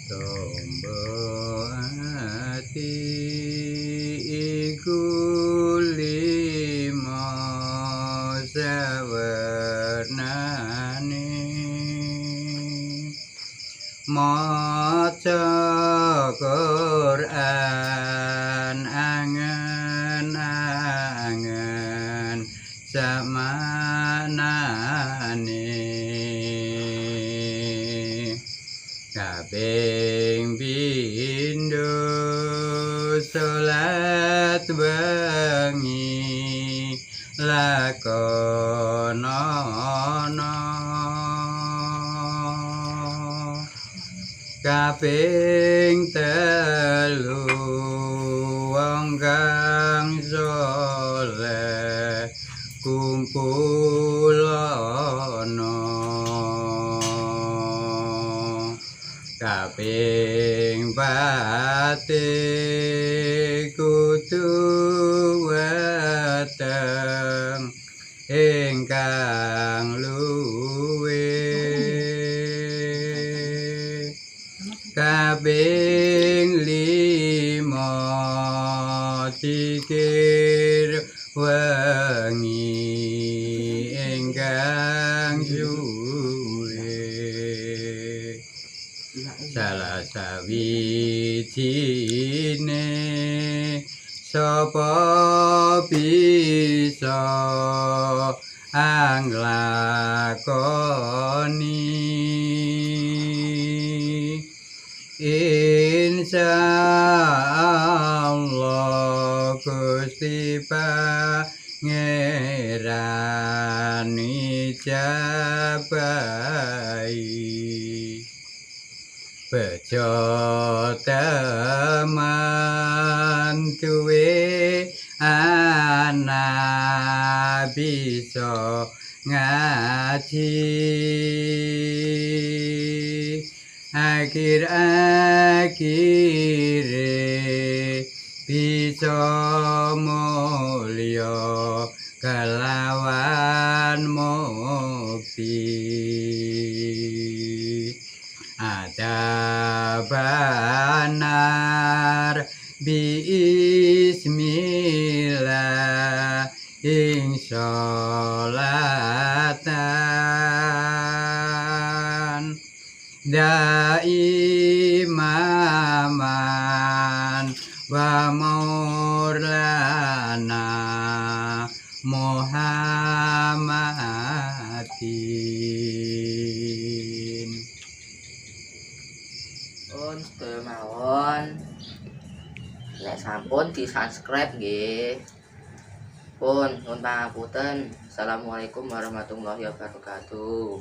tombo ati iku lima sawernane maca Quran angen-angen samanane kaping pindho salat wengi lakonono kaping telu wong kang saleh kumpulono kaping pate kudu weteng ingkang luwe kaping lima tikir wengi ingkang suwe salah sawijine sapa bisa anglakoni insyaallah Gusti Pangeran ijabahi bejo teman duwe anak bisa ngaji akhir-akhire bisa mulya kelawan mukti ada benar bismillah insyaalatan daimaman wa maulana Muhammadin pun sedaya mawon nek sampun di-subscribe nggih pun nuwun pangapunten. Assalamualaikum warahmatullahi wabarakatuh.